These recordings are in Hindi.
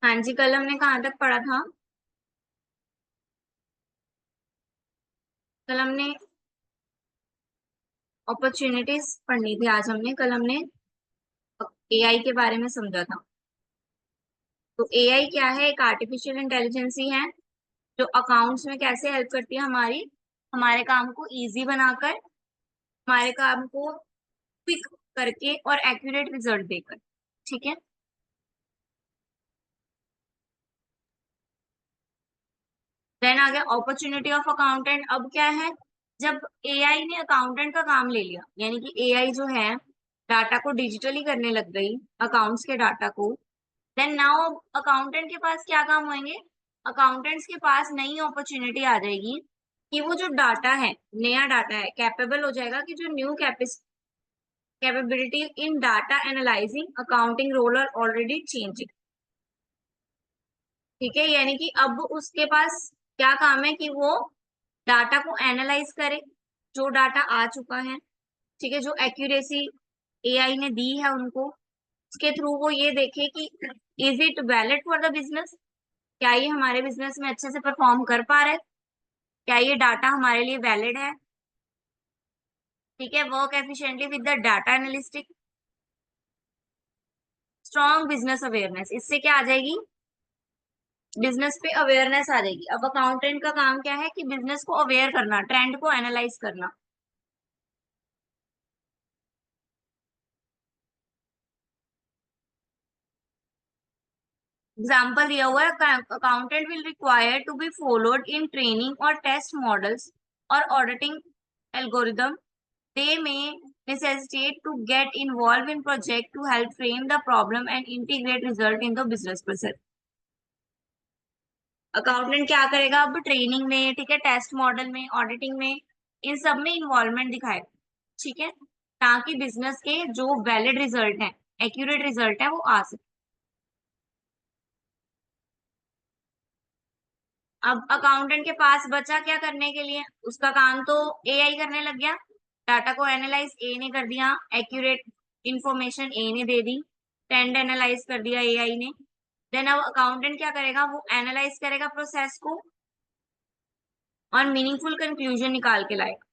हाँ जी, कल हमने कहाँ तक पढ़ा था? कल हमने अपॉर्चुनिटीज पढ़नी थी। आज हमने कल हमने एआई के बारे में समझा था। तो एआई क्या है? एक आर्टिफिशियल इंटेलिजेंस ही है जो अकाउंट्स में कैसे हेल्प करती है हमारे काम को इजी बनाकर, हमारे काम को क्विक करके और एक्यूरेट रिजल्ट देकर। ठीक है। देन आ गया अपॉर्चुनिटी ऑफ अकाउंटेंट। अब क्या है? जब एआई ने अकाउंटेंट का काम ले लिया, यानी कि एआई जो है डाटा को डिजिटली करने लग गई, अकाउंट्स के डाटा को, देन नाउ अकाउंटेंट के पास क्या काम होंगे? अकाउंटेंट्स के पास नई अपॉर्चुनिटी आ जाएगी कि वो जो डाटा है, नया डाटा है, कैपेबल हो जाएगा कि जो new capability in data analysing accounting role are already changing. ठीक है, यानी कि अब उसके पास क्या काम है कि वो डाटा को एनालाइज करे, जो डाटा आ चुका है। ठीक है, जो एक्यूरेसी एआई ने दी है उनको, उसके थ्रू वो ये देखे कि is it valid for the business, क्या ये हमारे बिजनेस में अच्छे से परफॉर्म कर पा रहे हैं, क्या ये डाटा हमारे लिए वैलिड है। ठीक है, work efficiently with the data analytic. Strong business awareness, इससे क्या आ जाएगी? बिजनेस पे अवेयरनेस आ जाएगी। अब अकाउंटेंट का काम क्या है कि बिजनेस को अवेयर करना, ट्रेंड को एनालाइज करना। एग्जाम्पल दिया हुआ है, accountant will require to be followed in training और टेस्ट मॉडल्स और auditing algorithm. They may necessitate to get involved in project to help frame the problem and integrate result in the business process. Accountant क्या करेगा? अब ट्रेनिंग में, ठीक है, टेस्ट मॉडल में, ऑडिटिंग में, इन सब में इन्वॉल्वमेंट दिखाएगा। ठीक है, ताकि बिजनेस के जो वैलिड रिजल्ट है, एक्यूरेट रिजल्ट है, वो आ सके। अब अकाउंटेंट के पास बचा क्या करने के लिए? उसका काम तो एआई करने लग गया। डाटा को एनालाइज ए ने कर दिया, एक्यूरेट इंफॉर्मेशन ए ने दे दी, ट्रेंड एनालाइज कर दिया एआई ने। देन अब अकाउंटेंट क्या करेगा? वो एनालाइज करेगा प्रोसेस को और मीनिंगफुल कंक्लूजन निकाल के लाएगा।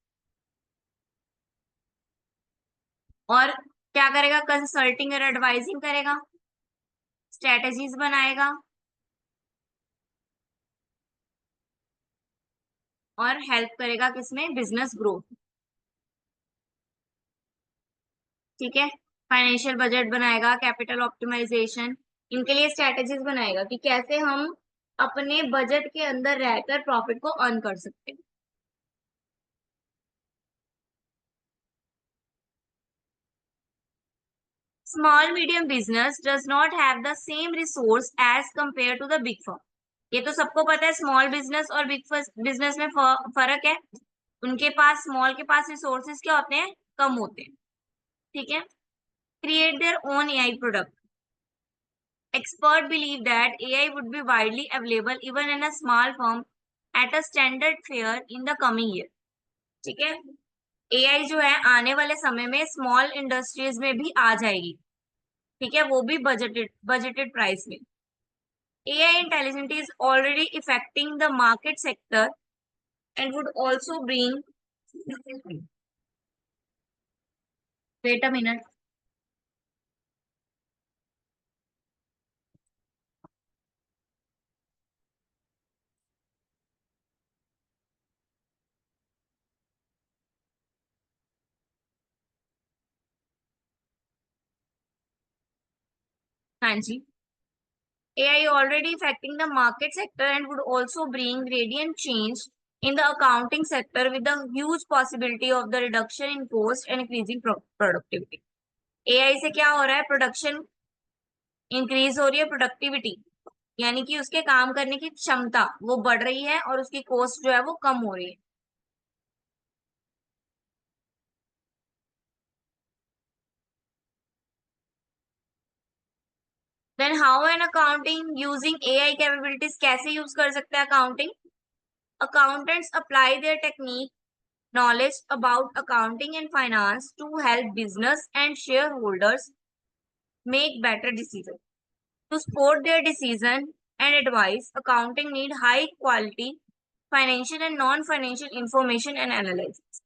और क्या करेगा? कंसल्टिंग और एडवाइजिंग करेगा, स्ट्रेटेजीज बनाएगा और हेल्प करेगा किसमें? Business growth. ठीक है, फाइनेंशियल बजट बनाएगा, कैपिटल ऑप्टिमाइजेशन, इनके लिए स्ट्रेटेजीज बनाएगा कि कैसे हम अपने बजट के अंदर रहकर प्रॉफिट को अर्न कर सकते हैं। Small medium business does not have the same resource as compare to the big firm. ये तो सबको पता है, स्मॉल बिजनेस और बिग बिजनेस में फर्क है। उनके पास, स्मॉल के पास रिसोर्सेज क्या होते हैं? कम होते हैं। ठीक है, create their own AI product. Experts believe that AI would be widely available even in a small firm at a standard fare in the coming year. ठीक है, एआई जो है आने वाले समय में स्मॉल इंडस्ट्रीज में भी आ जाएगी। ठीक है, वो भी बजटेड प्राइस में। AI intelligent is already affecting the market sector and would also bring, wait a minute. हाँ जी, AI already affecting the market sector and would also bring radiant change in the accounting sector with a huge possibility of the reduction in cost and increasing productivity. AI से क्या हो रहा है? प्रोडक्शन इंक्रीज हो रही है, प्रोडक्टिविटी यानी कि उसके काम करने की क्षमता वो बढ़ रही है और उसकी कॉस्ट जो है वो कम हो रही है। Then how an accounting using AI capabilities, कैसे यूज कर सकते हैं accounting? Accountants apply their technique knowledge about accounting and finance to help business and shareholders make better decisions. To support their decision and advice, accounting need high quality financial and non-financial information and analysis.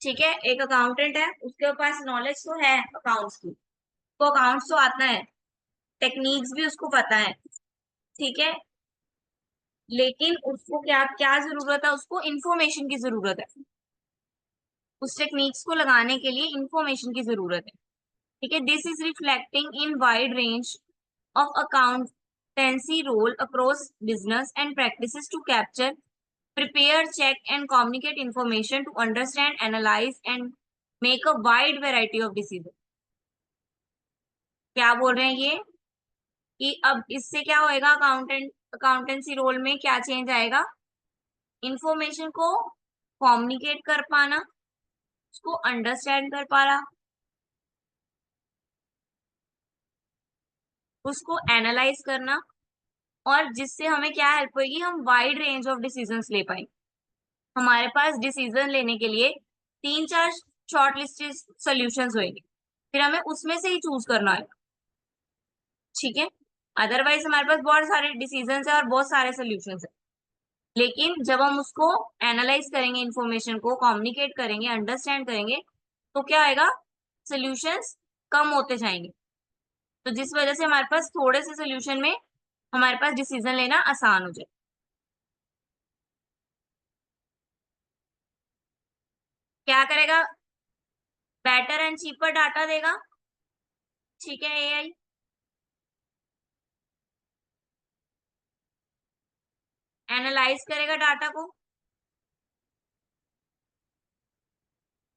ठीक है, एक अकाउंटेंट है, उसके पास नॉलेज तो है अकाउंट्स की, तो अकाउंट्स तो आता है, टेक्निक्स भी उसको पता है, ठीक है, लेकिन उसको क्या क्या जरूरत है, उसको इंफॉर्मेशन की जरूरत है, उस टेक्निक्स को लगाने के लिए इंफॉर्मेशन की जरूरत है, ठीक है। This is reflecting in wide range of accountancy role across business and practices to capture, prepare, check, and communicate information to understand, analyze, and make a wide variety of decisions. क्या बोल रहे हैं ये कि अब इससे क्या होएगा, अकाउंटेंसी रोल में क्या चेंज आएगा, इंफॉर्मेशन को कम्युनिकेट कर पाना, उसको अंडरस्टैंड कर पाना, उसको एनालाइज करना, और जिससे हमें क्या हेल्प होगी, हम वाइड रेंज ऑफ डिसीजंस ले पाएंगे। हमारे पास डिसीजन लेने के लिए 3-4 शॉर्ट लिस्टेड सोल्यूशंस होंगे, फिर हमें उसमें से ही चूज करना है, ठीक है। अदरवाइज हमारे पास बहुत सारे डिसीजंस है और बहुत सारे सोल्यूशंस है, लेकिन जब हम उसको एनालाइज करेंगे, इंफॉर्मेशन को कम्युनिकेट करेंगे, अंडरस्टैंड करेंगे, तो क्या आएगा, सोल्यूशंस कम होते जाएंगे, तो जिस वजह से हमारे पास थोड़े से सोल्यूशन में हमारे पास डिसीजन लेना आसान हो जाए। क्या करेगा, बेटर एंड चीपर डाटा देगा, ठीक है, एआई एनालाइज करेगा डाटा को,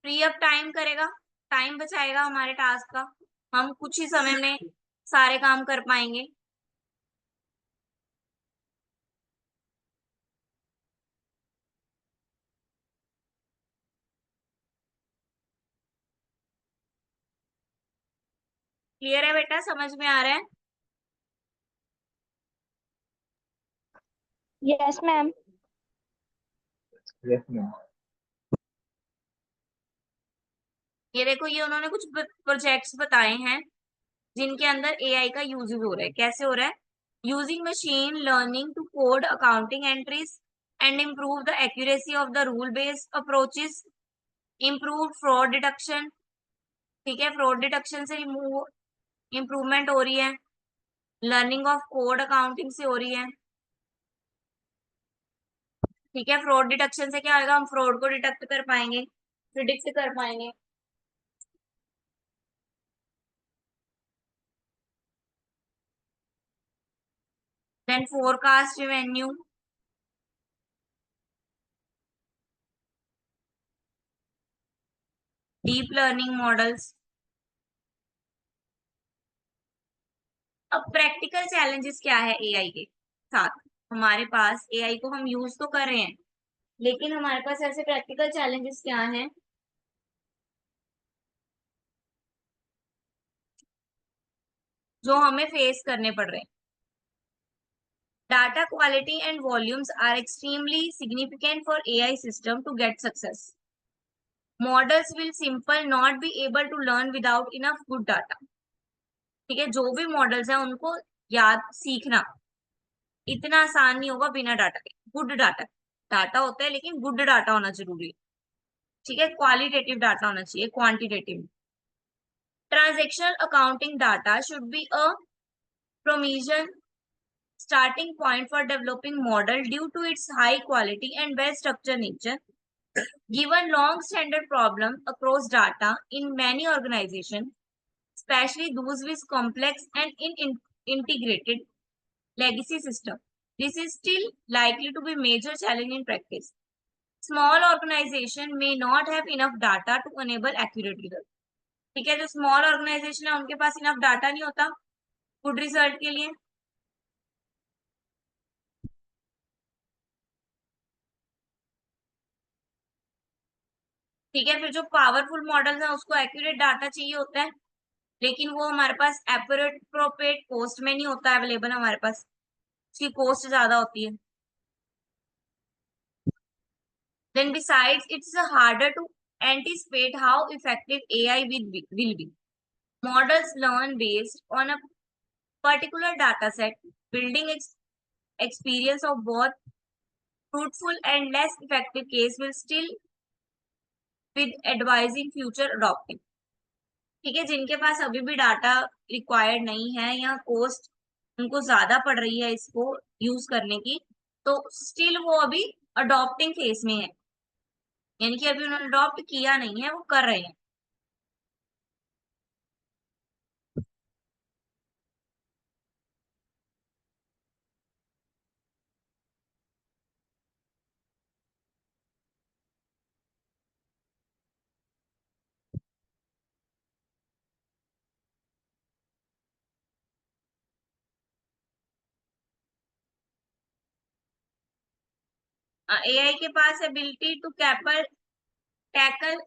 फ्री अप टाइम करेगा, टाइम बचाएगा हमारे टास्क का, हम कुछ ही समय में सारे काम कर पाएंगे। क्लियर है बेटा, समझ में आ रहा है? Yes ma'am. Yes ma'am. ये देखो, ये उन्होंने कुछ प्रोजेक्ट्स बताए हैं जिनके अंदर एआई का यूज हो रहा है। कैसे हो रहा है, using machine learning to code accounting entries and improve the accuracy of the rule based approaches, improve fraud detection, ठीक है, फ्रॉड डिटेक्शन से इम्प्रूवमेंट हो रही है, लर्निंग ऑफ कोड अकाउंटिंग से हो रही है, ठीक है। फ्रॉड डिटेक्शन से क्या होगा, हम फ्रॉड को डिटेक्ट कर पाएंगे, प्रिडिक्ट कर पाएंगे। Then forecast revenue, deep learning models. अब प्रैक्टिकल चैलेंजेस क्या है एआई के साथ, हमारे पास एआई को हम यूज तो कर रहे हैं, लेकिन हमारे पास ऐसे प्रैक्टिकल चैलेंजेस क्या हैं जो हमें फेस करने पड़ रहे हैं। Data quality and volumes are extremely significant for AI system to get success. Models will simple not be able to learn without enough good data. ठीक है, जो भी मॉडल्स हैं उनको याद सीखना इतना आसान नहीं होगा बिना डाटा के। गुड डाटा, डाटा होता है लेकिन गुड डाटा होना जरूरी है, ठीक है, क्वालिटेटिव डाटा होना चाहिए, quantitative. Transactional accounting data should be a provision starting point for developing model due to its high quality and well structured nature. Given long standard problem across data in many organizations, especially those with complex and integrated legacy system, this is still likely to be major challenge in practice. Small organization may not have enough data to enable accurate result. ठीक है, जो स्मॉल ऑर्गेनाइजेशन है उनके पास इनफ डाटा नहीं होता गुड रिजल्ट के लिए, ठीक है। फिर जो पावरफुल मॉडल्स है उसको एक्यूरेट डाटा चाहिए होता है, लेकिन वो हमारे पास एप्रोप्रिएट कॉस्ट में नहीं होता अवेलेबल, हमारे पास उसकी कॉस्ट ज्यादा होती है। Then besides, it's harder to anticipate how effective AI will be. Models learn based on a particular data set, building experience of both fruitful and less effective case will still with advising future adopting. ठीक है, जिनके पास अभी भी डाटा रिक्वायर्ड नहीं है या कॉस्ट उनको ज्यादा पड़ रही है इसको यूज करने की, तो स्टिल वो अभी अडॉप्टिंग फेज में है, यानी कि अभी उन्होंने अडॉप्ट किया नहीं है, वो कर रहे हैं। एआई के पास ability to tackle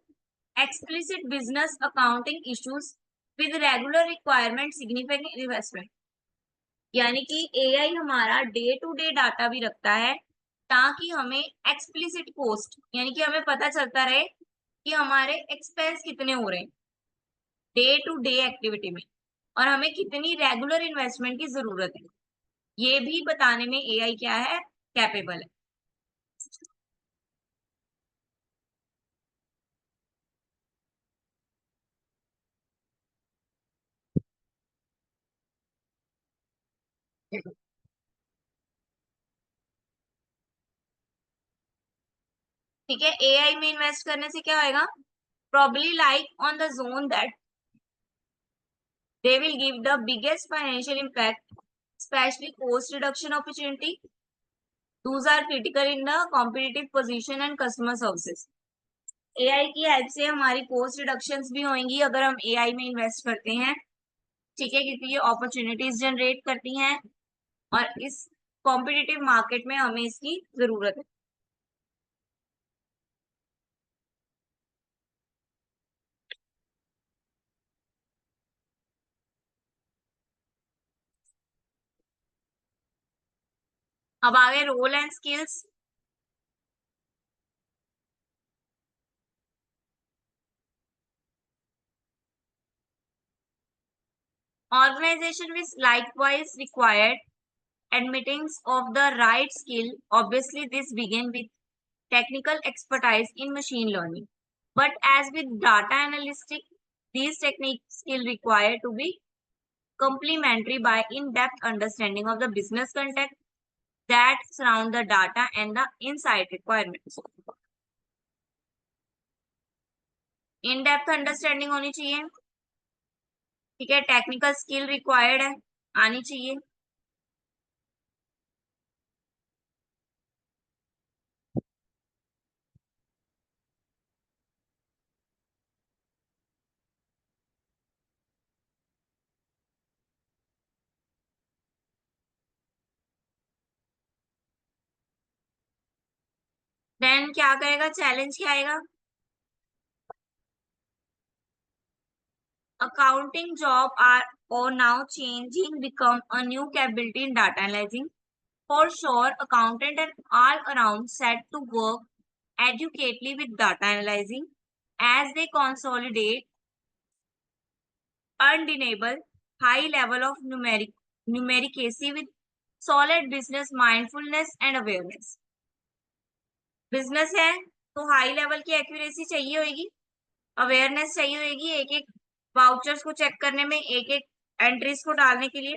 explicit business accounting issues with regular requirement significant investment, यानी कि एआई हमारा डे टू डे डाटा भी रखता है ताकि हमें एक्सप्लिसिट कॉस्ट यानी कि हमें पता चलता रहे कि हमारे एक्सपेंस कितने हो रहे हैं डे टू डे एक्टिविटी में और हमें कितनी रेगुलर इन्वेस्टमेंट की जरूरत है, ये भी बताने में एआई क्या है, कैपेबल है। ठीक है, एआई में इन्वेस्ट करने से क्या होएगा, probably like on the zone that they will give the biggest financial impact, especially cost reduction opportunity. Those are critical in the competitive position and customer services. AI की हेल्प से हमारी कॉस्ट रिडक्शंस भी होंगी अगर हम एआई में इन्वेस्ट करते हैं, ठीक है, क्योंकि ये अपॉर्चुनिटीज जनरेट करती हैं और इस कॉम्पिटिटिव मार्केट में हमें इसकी जरूरत है। अब आगे role and skills. Organization which likewise required admittance of the right skill. Obviously, this begin with technical expertise in machine learning. But as with data analytics, these techniques skill required to be complementary by in-depth understanding of the business context that surround the data and the insight requirements. In-depth understanding होनी चाहिए, ठीक है, टेक्निकल स्किल रिक्वायर्ड है, आनी चाहिए। देन क्या करेगा, चैलेंज क्या आएगा, accounting job are or now changing become a new capability in data analyzing. For sure, accountant and all around set to work educatedly with data analyzing as they consolidate undeniable high level of numericacy with solid business mindfulness and awareness. Business है तो हाई लेवल की एक्यूरेसी चाहिए होगी, अवेयरनेस चाहिए होगी, एक एक वाउचर्स को चेक करने में, एक एक एंट्रीज को डालने के लिए।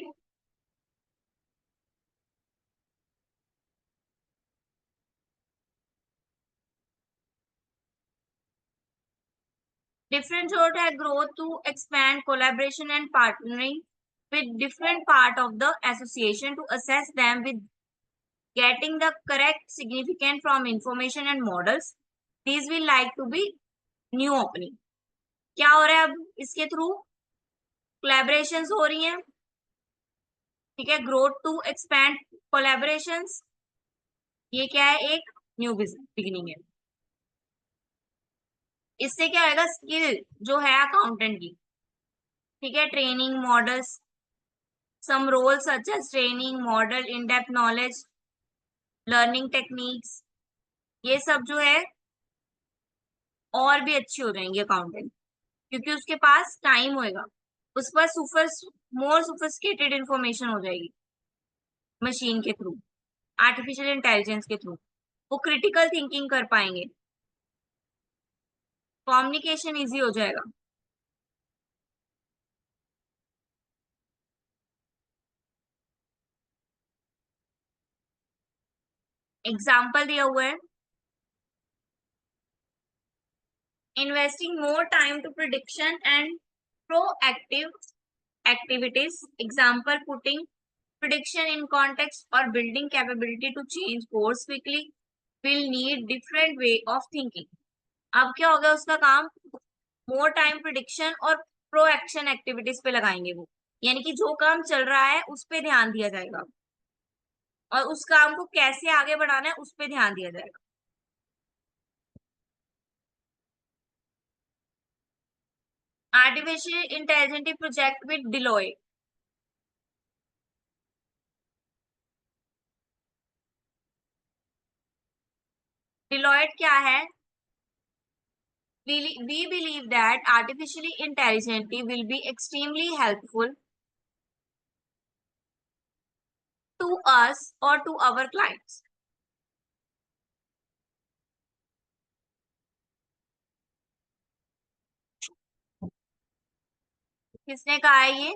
Different sort of growth to expand collaboration and partnering with different part of the association to assess them with getting the correct significant from information and models. These will like to be new opening. क्या हो रहा है अब इसके थ्रू, कोलैबोरेशंस हो रही हैं, ठीक है, ग्रोथ टू एक्सपैंड कोलैबोरेशंस, ये क्या है, एक न्यू बिगिनिंग है। इससे क्या होगा, स्किल जो है अकाउंटेंट की, ठीक है, training models, some roles such as training model in-depth knowledge learning techniques, ये सब जो है और भी अच्छी हो जाएंगी अकाउंटेंट, क्योंकि उसके पास टाइम होएगा, उस पर मोर सोफिस्टिकेटेड इंफॉर्मेशन हो जाएगी मशीन के थ्रू, आर्टिफिशियल इंटेलिजेंस के थ्रू। वो क्रिटिकल थिंकिंग कर पाएंगे, कम्युनिकेशन इजी हो जाएगा। एग्जाम्पल दिया हुआ है, investing more time to prediction and proactive activities. Example, putting prediction in context or building capability to change course quickly will need different way of thinking. अब क्या हो गया उसका काम, मोर टाइम प्रिडिक्शन और प्रो एक्शन एक्टिविटीज पे लगाएंगे वो, यानी कि जो काम चल रहा है उस पे ध्यान दिया जाएगा और उस काम को कैसे आगे बढ़ाना है उस पे ध्यान दिया जाएगा। Artificial intelligence project with Deloitte. Deloitte क्या है? We believe that artificial intelligence will be extremely helpful to us or to our clients. किसने कहा है ये?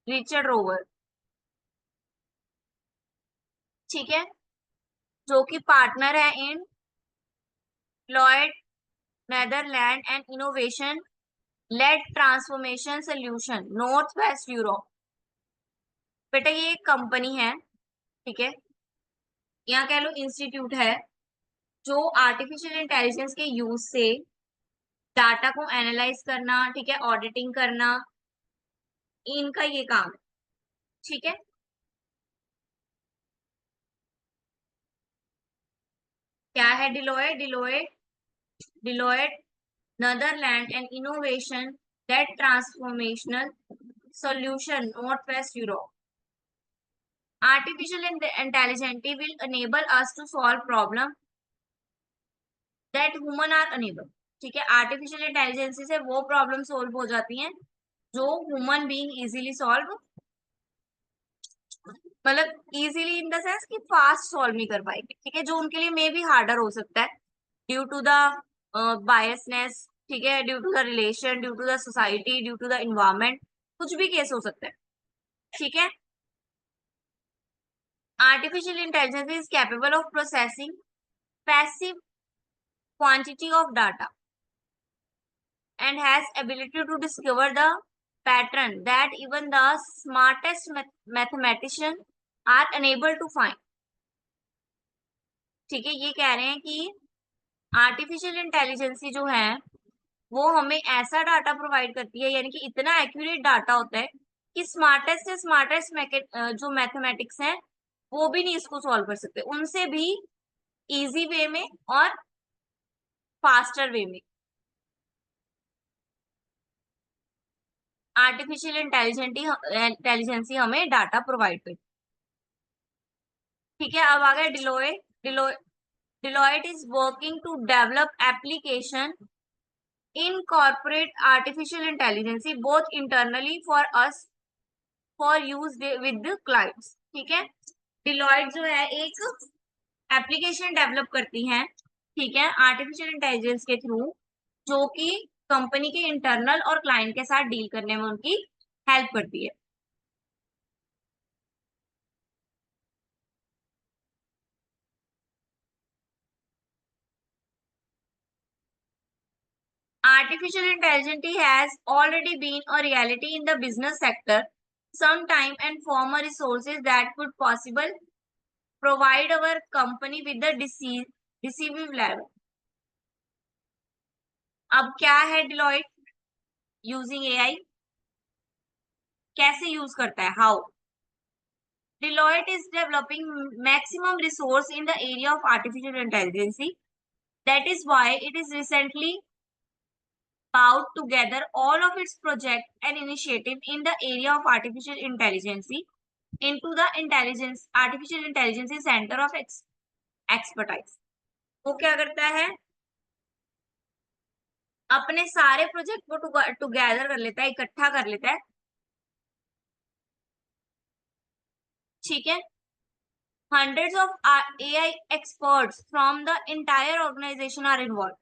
रिचर्ड रोवर, ठीक है, जो कि पार्टनर है in Lloyd Netherland and innovation led transformation solution north west Europe. बेटा ये एक कंपनी है, ठीक है, यहाँ कह लो इंस्टीट्यूट है, जो आर्टिफिशियल इंटेलिजेंस के यूज से डाटा को एनालाइज करना, ठीक है, ऑडिटिंग करना, इनका ये काम है, ठीक है। क्या है Deloitte? Deloitte Netherland and innovation that transformational solution north west Europe. Artificial intelligence will enable us to solve problem that human are unable, ठीक है, आर्टिफिशियल इंटेलिजेंस से वो प्रॉब्लम सोल्व हो जाती हैं जो ह्यूमन बीइंग इजीली सॉल्व, मतलब इजीली इन द सेंस कि फास्ट सॉल्व नहीं कर पाएंगे, ठीक है, जो उनके लिए मे बी हार्डर हो सकता है ड्यू टू द बायसनेस, ठीक है, due to the relation, due to the society, due to the environment, कुछ भी केस हो सकता है, ठीक है। Artificial intelligence is capable of processing passive quantity of data and has ability to discover the pattern that even the smartest mathematician are unable to find, ठीक है। ये कह रहे हैं कि आर्टिफिशियल इंटेलिजेंसी जो है वो हमें ऐसा डाटा प्रोवाइड करती है, यानी कि इतना एक्यूरेट डाटा होता है कि स्मार्टेस्ट से स्मार्टेस्ट जो मैथमेटिक्स हैं वो भी नहीं इसको सॉल्व कर सकते, उनसे भी इजी वे में और फास्टर वे में आर्टिफिशियल इंटेलिजेंसी हमें डाटा प्रोवाइड करती है, ठीक है। अब आ गया डिलोय। Deloitte is working to develop application incorporate artificial intelligence both internally for us for use with the clients, ठीक है। Deloitte जो है एक एप्लीकेशन डेवलप करती है, ठीक है, आर्टिफिशियल इंटेलिजेंस के थ्रू, जो कि कंपनी के इंटरनल और क्लाइंट के साथ डील करने में उनकी हेल्प करती है। Artificial intelligence has already been a reality in the business sector some time and former resources that could possible provide our company with the decisive level. अब क्या है डिलॉयट यूजिंग एआई, कैसे यूज करता है, how? Deloitte is developing maximum resource in the area of artificial intelligence, that is why it is recently about together all of its project and initiative in the area of artificial intelligence into the intelligence artificial intelligence center of expertise। वो क्या करता है? अपने सारे प्रोजेक्ट को टुगेदर कर लेता है, इकट्ठा कर लेता है, ठीक है। hundreds of AI experts from the entire organization are involved.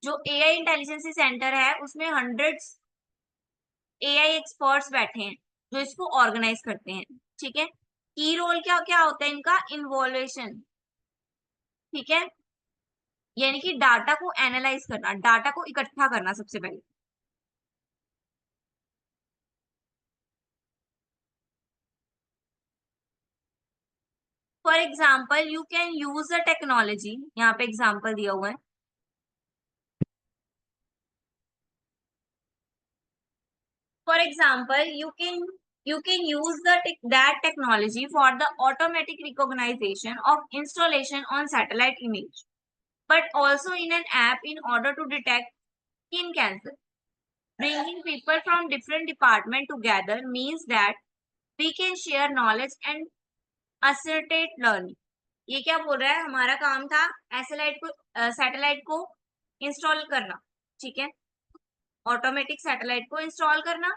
जो AI इंटेलिजेंसी सेंटर है उसमें हंड्रेड्स AI एक्सपर्ट्स बैठे हैं जो इसको ऑर्गेनाइज करते हैं, ठीक है। की रोल क्या क्या होता है इनका, इन्वॉल्वेशन, ठीक है, यानी कि डाटा को एनालाइज करना, डाटा को इकट्ठा करना सबसे पहले। For example you can use the technology, यहाँ पे एग्जाम्पल दिया हुआ है। For example, you can use that technology for the automatic recognition of installation on satellite image, but also in an app in order to detect skin cancer. Bringing people from different departments together means that we can share knowledge and facilitate learning. ये क्या बोल रहा है, हमारा काम था सैटेलाइट को इंस्टॉल करना, ठीक है, ऑटोमेटिक सैटेलाइट को इंस्टॉल करना,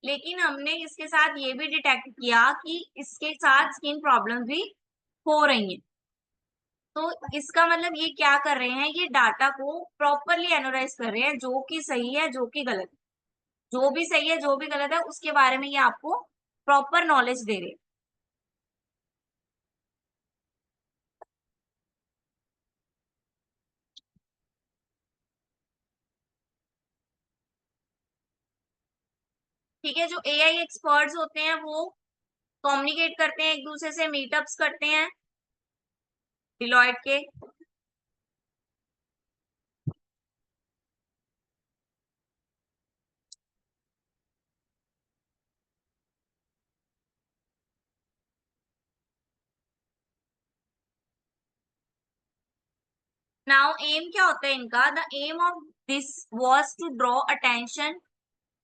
लेकिन हमने इसके साथ ये भी डिटेक्ट किया कि इसके साथ स्किन प्रॉब्लम भी हो रही हैं। तो इसका मतलब ये क्या कर रहे हैं, ये डाटा को प्रॉपरली एनालाइज कर रहे हैं, जो कि सही है जो कि गलत है, जो भी सही है जो भी गलत है उसके बारे में ये आपको प्रॉपर नॉलेज दे रहे हैं। ठीक है, जो AI एक्सपर्ट्स होते हैं वो कम्युनिकेट करते हैं एक दूसरे से, मीटअप्स करते हैं डिलॉयट के। नाउ एम क्या होता है इनका, the aim of this was to draw attention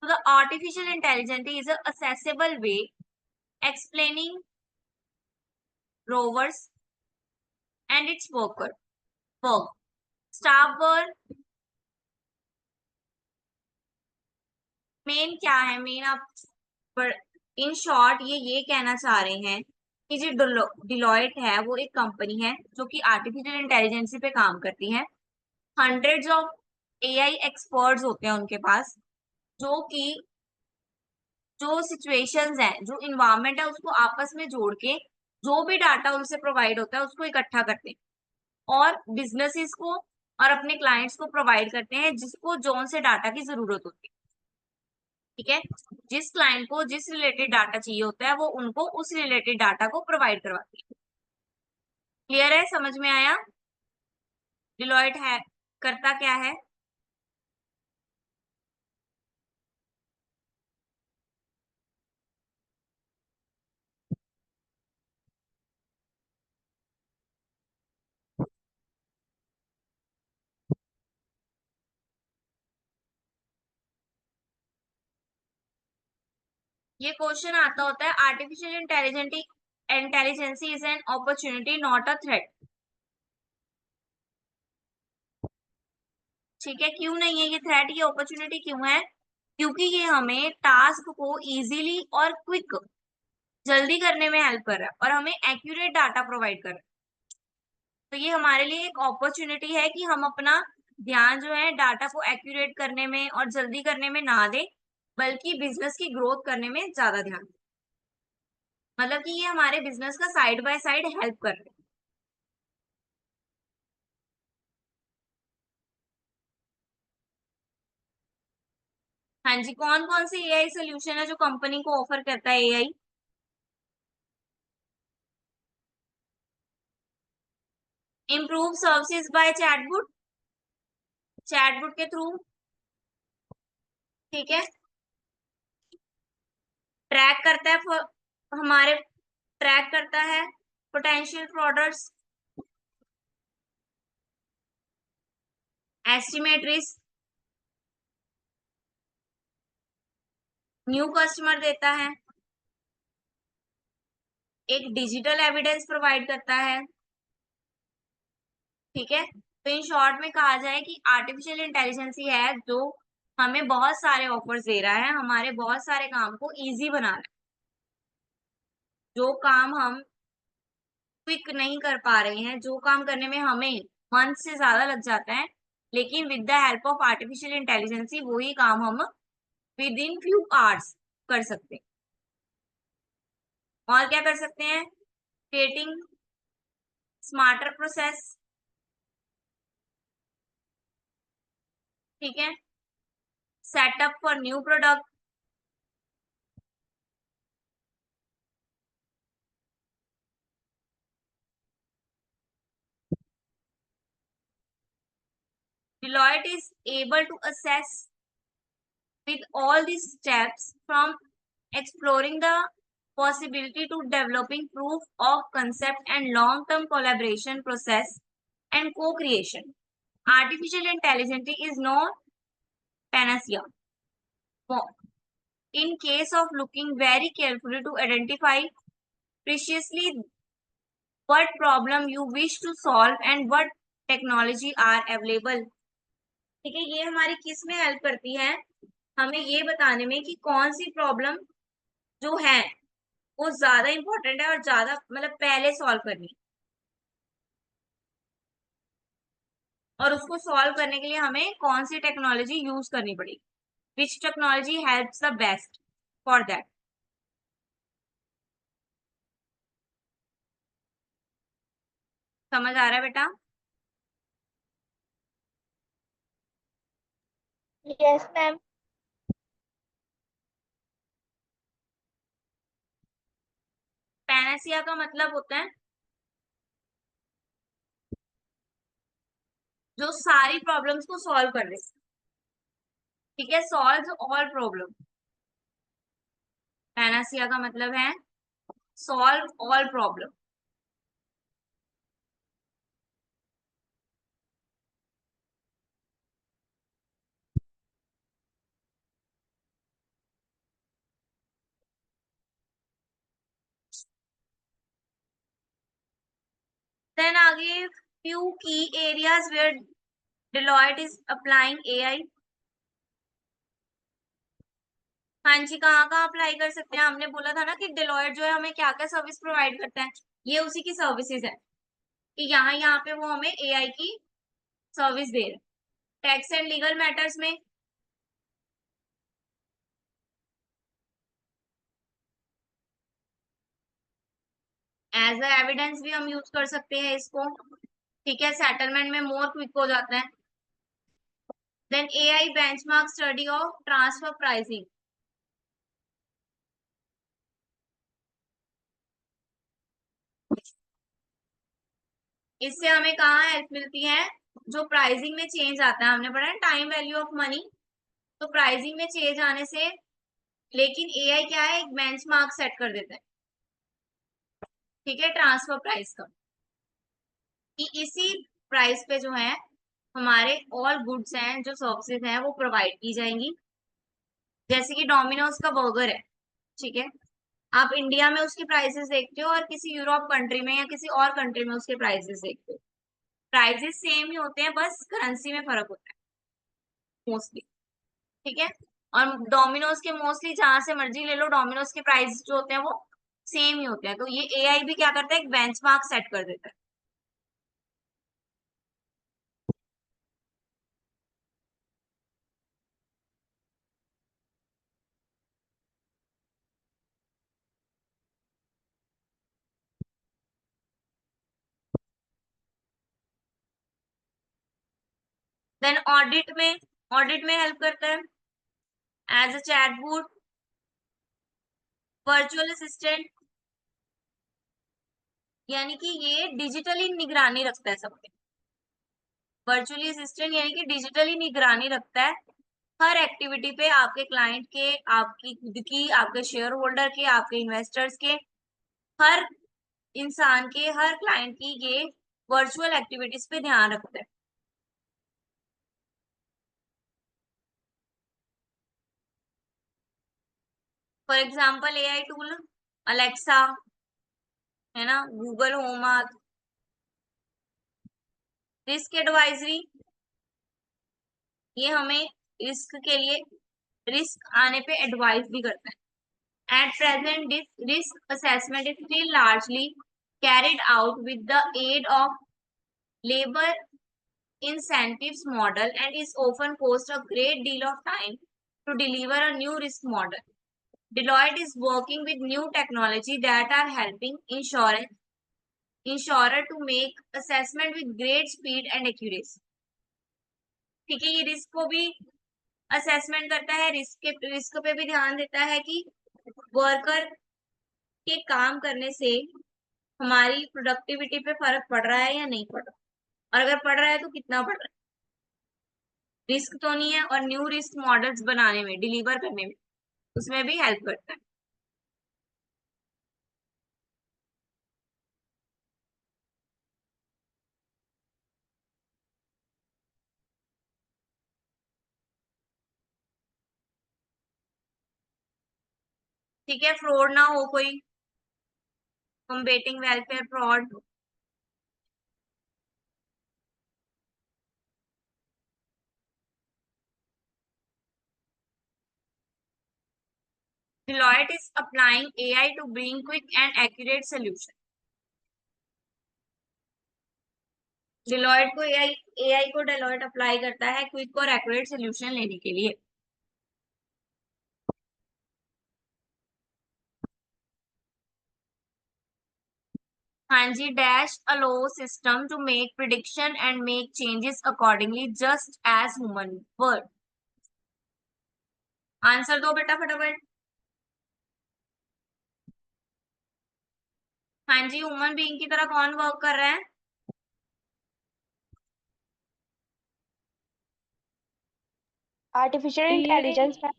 to the artificial intelligence is a accessible way explaining rovers and its work. Staff were main क्या है, मेन आप इन शॉर्ट ये कहना चाह रहे हैं कि जो डिलॉयट है वो एक कंपनी है जो कि आर्टिफिशियल इंटेलिजेंस पे काम करती है। हंड्रेड्स ऑफ AI एक्सपर्ट्स होते हैं उनके पास, जो कि जो सिचुएशंस हैं, जो इन्वायरमेंट है उसको आपस में जोड़ के जो भी डाटा उनसे प्रोवाइड होता है उसको इकट्ठा करते हैं और बिजनेसेस को और अपने क्लाइंट्स को प्रोवाइड करते हैं जिसको जोन से डाटा की जरूरत होती है, ठीक है। जिस क्लाइंट को जिस रिलेटेड डाटा चाहिए होता है वो उनको उस रिलेटेड डाटा को प्रोवाइड करवाती है। क्लियर है, समझ में आया? डिलॉयट है करता क्या है? ये क्वेश्चन आता होता है, artificial intelligence is an opportunity not a threat. ठीक है, क्यों नहीं है ये थ्रेट, ये अपॉर्चुनिटी क्यों है? क्योंकि ये हमें टास्क को इजीली और क्विक जल्दी करने में हेल्प कर रहा है और हमें एक्यूरेट डाटा प्रोवाइड कर रहा है। तो ये हमारे लिए एक अपॉर्चुनिटी है कि हम अपना ध्यान जो है डाटा को एक्यूरेट करने में और जल्दी करने में ना दें, बल्कि बिजनेस की ग्रोथ करने में ज्यादा ध्यान दें। मतलब कि ये हमारे बिजनेस का साइड बाय साइड हेल्प कर रहे हैं। हाँ जी, कौन कौन से AI सोल्यूशन है जो कंपनी को ऑफर करता है AI? Improve services by chatbot, chatbot के थ्रू, ठीक है। ट्रैक करता है हमारे ट्रैक करता है potential products, estimate risk, new customer देता है, एक डिजिटल एविडेंस प्रोवाइड करता है, ठीक है। तो इन शॉर्ट में कहा जाए कि आर्टिफिशियल इंटेलिजेंस ही है जो हमें बहुत सारे ऑफर्स दे रहा है, हमारे बहुत सारे काम को ईज़ी बना रहा है। जो काम हम क्विक नहीं कर पा रहे हैं, जो काम करने में हमें मंथ से ज़्यादा लग जाता है, लेकिन with the help of artificial intelligence ही वही काम हम विद इन फ्यू आवर्स कर सकते हैं। और क्या कर सकते हैं? क्रिएटिंग स्मार्टर प्रोसेस, ठीक है? Setup for new product, Deloitte is able to assess with all these steps from exploring the possibility to developing proof of concept and long-term collaboration process and co-creation. Artificial intelligence is no panacea. In case of looking very carefully to identify preciously what problem you wish to solve and what technology are available. ठीक है, ये हमारी किस में हेल्प करती है? हमें ये बताने में कि कौन सी प्रॉब्लम जो है वो ज्यादा इंपॉर्टेंट है और ज्यादा मतलब पहले सॉल्व करनी, और उसको सॉल्व करने के लिए हमें कौन सी टेक्नोलॉजी यूज करनी पड़ेगी, विच technology helps the best for that. समझ आ रहा है बेटा? Yes ma'am. पैनासिया का मतलब होता है जो सारी प्रॉब्लम्स को सॉल्व कर दे, ठीक है? सॉल्व ऑल प्रॉब्लम, पैनासिया का मतलब है सॉल्व ऑल प्रॉब्लम। देन आगे few key areas where Deloitte is applying AI. हाँ जी, कहाँ-कहाँ अप्लाई कर सकते हैं? हमने बोला था ना कि डिलॉयट जो है हमें क्या-क्या सर्विस प्रोवाइड करता है, ये उसी की सर्विसेज है कि यहाँ-यहाँ पे वो हमें एआई की सर्विस दे रहा है। टैक्स एंड लीगल मैटर्स में एज अ एविडेंस भी हम यूज कर सकते हैं इसको, ठीक है? सेटलमेंट में मोर क्विक हो जाता है। Then AI benchmark study of transfer pricing, इससे हमें कहाँ हेल्प मिलती है? जो प्राइसिंग में चेंज आता है, हमने पढ़ा है टाइम वैल्यू ऑफ मनी, तो प्राइसिंग में चेंज आने से, लेकिन एआई क्या है, एक बेंचमार्क सेट कर देता है, ठीक है, ट्रांसफर प्राइस का, कि इसी प्राइस पे जो है हमारे ऑल गुड्स हैं, जो सर्विसेज हैं वो प्रोवाइड की जाएंगी। जैसे कि डोमिनोज का बर्गर है, ठीक है? आप इंडिया में उसकी प्राइसेस देखते हो और किसी यूरोप कंट्री में या किसी और कंट्री में उसके प्राइसेस देखते हो, प्राइसेस सेम ही होते हैं, बस करेंसी में फर्क होता है मोस्टली, ठीक है? और डोमिनोज के मोस्टली जहां से मर्जी ले लो, डोमिनोज के प्राइस जो होते हैं वो सेम ही होते हैं। तो ये एआई भी क्या करता है, एक बेंचमार्क सेट कर देता है। देन ऑडिट में हेल्प करता है as a chatbot, virtual assistant, यानी कि ये डिजिटली निगरानी रखता है सब पे। वर्चुअली असिस्टेंट यानी कि डिजिटली निगरानी रखता है हर एक्टिविटी पे, आपके क्लाइंट के, आपकी खुद की, आपके शेयर होल्डर के, आपके इन्वेस्टर्स के, हर इंसान के, हर क्लाइंट की ये वर्चुअल एक्टिविटीज पे ध्यान रखता है। For example AI tool Alexa, है ना, गूगल होम, रिस्क एडवाइजरी, ये हमें रिस्क के लिए, रिस्क आने पे एडवाइस भी करता है। At present this risk assessment is still largely carried out with the aid of labor incentives model and is often cost a great deal of time to deliver a new risk model. Deloitte is working with new technology that are helping insurer to make assessment with great speed and accuracy. ठीक है, ये रिस्क को भी असेसमेंट करता है, रिस्क पे भी ध्यान देता है कि वर्कर के काम करने से हमारी प्रोडक्टिविटी पे फर्क पड़ रहा है या नहीं पड़ रहा, और अगर पड़ रहा है तो कितना पड़ रहा है, रिस्क तो नहीं है, और न्यू रिस्क मॉडल्स बनाने में, डिलीवर करने में, उसमें भी हेल्प करता है। ठीक है, फ्रॉड ना हो कोई, कम्बेटिंग welfare fraud. Deloitte is applying AI to bring quick and accurate solution. Deloitte को एआई को डेलॉयट अप्लाई करता है क्विक और एक्यूरेट सोल्यूशन लेने के लिए। हाँ जी, dash allow system to make prediction and make changes accordingly just as human word. Answer दो बेटा फटाफट। हाँ जी, ह्यूमन बीइंग की तरह कौन वर्क कर रहा है? आर्टिफिशियल इंटेलिजेंस में।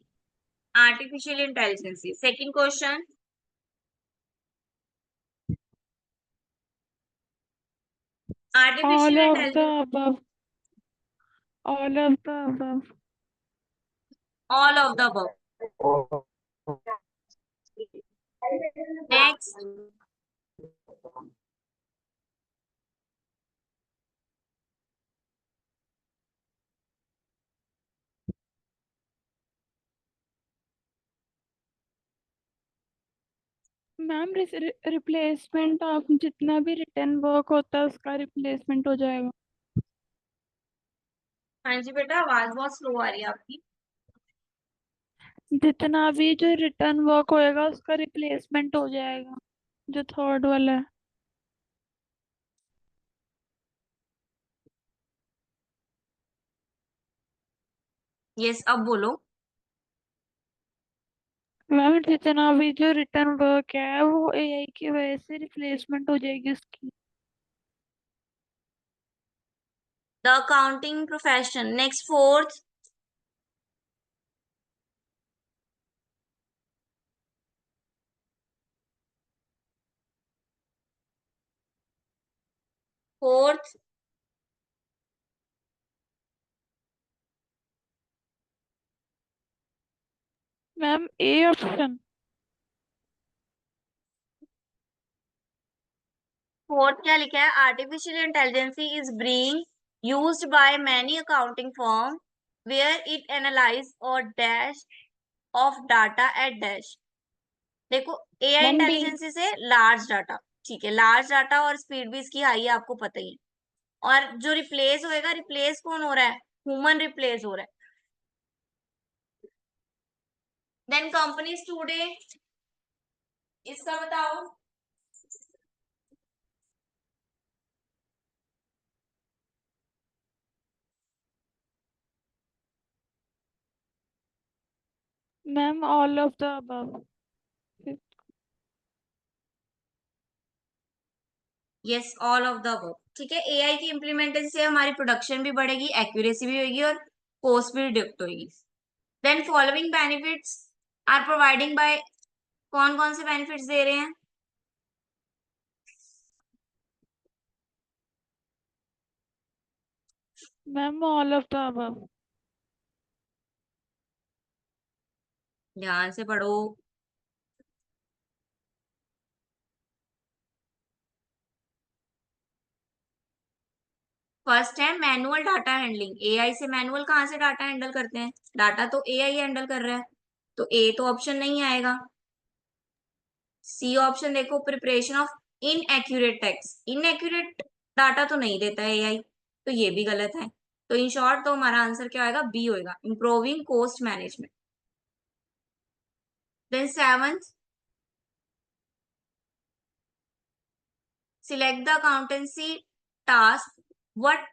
Artificial intelligence. Second question, All artificial of the intelligence. above. All of the above. All of the above. Next, ma'am replacement of जितना भी रिटर्न वर्क होता है उसका रिप्लेसमेंट हो जाएगा। हाँ जी बेटा, आवाज बहुत स्लो आ रही है आपकी। जितना भी जो रिटर्न वर्क होएगा उसका रिप्लेसमेंट हो जाएगा, जो थर्ड वाला है। यस, अब बोलो। मैम जितना भी जो रिटर्न वर्क है वो एआई की वजह से रिप्लेसमेंट हो जाएगी उसकी। The accounting profession. Next, fourth, fourth, ma'am A option. Fourth क्या लिखा है? Artificial intelligence is being used by many accounting firm where it analyze और dash of data at dash. देखो, एआई मैम डी। इंटेलिजेंसी से लार्ज डाटा, ठीक है, लार्ज डाटा और स्पीड भी इसकी हाई है, आपको पता ही है। और जो रिप्लेस होएगा, रिप्लेस कौन हो रहा है? ह्यूमन रिप्लेस हो रहा है। देन कंपनीज टुडे, इसका बताओ। Ma'am all of the above. Yes, all of the above. ठीक है, एआई की इम्प्लीमेंटेशन से हमारी प्रोडक्शन भी बढ़ेगी, एक्यूरेसी भी होगी और कॉस्ट भी रिडक्ट होगी। Then following benefits are providing by, कौन कौन से बेनिफिट्स दे रहे हैं? Ma'am all of the above. ध्यान से पढ़ो। फर्स्ट है मैनुअल डाटा हैंडलिंग। एआई से मैनुअल कहाँ से डाटा हैंडल करते हैं, डाटा तो एआई हैंडल कर रहा है, तो ए तो ऑप्शन नहीं आएगा। सी ऑप्शन देखो, preparation of inaccurate text, inaccurate data तो नहीं देता है एआई, तो ये भी गलत है। तो इन शॉर्ट तो हमारा आंसर क्या होगा, बी होगा, improving cost management. Then seventh, select the accountancy task what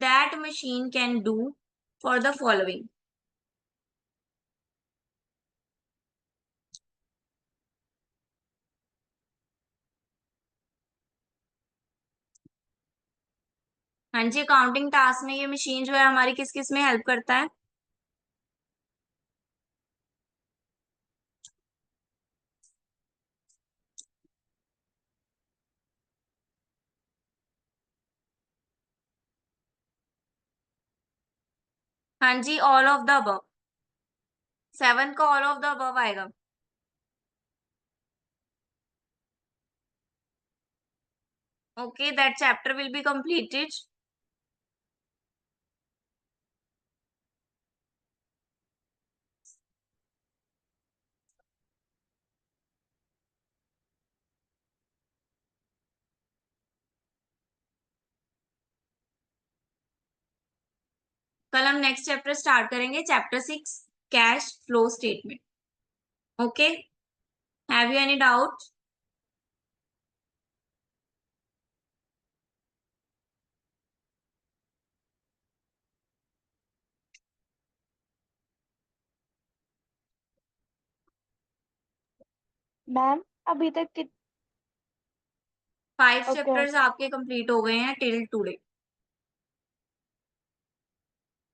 that machine can do for the following। हाँ जी, अकाउंटिंग टास्क में ये मशीन जो है हमारी किस किस में हेल्प करता है। हाँ जी, all of the above, seven का ऑल ऑफ द अबव आएगा। Okay, that chapter will be completed. कल हम नेक्स्ट चैप्टर स्टार्ट करेंगे, chapter 6, cash flow statement. Okay, have you any doubt? Ma'am अभी तक कित 5 ओके। चैप्टर्स आपके कंप्लीट हो गए हैं टिल टुडे।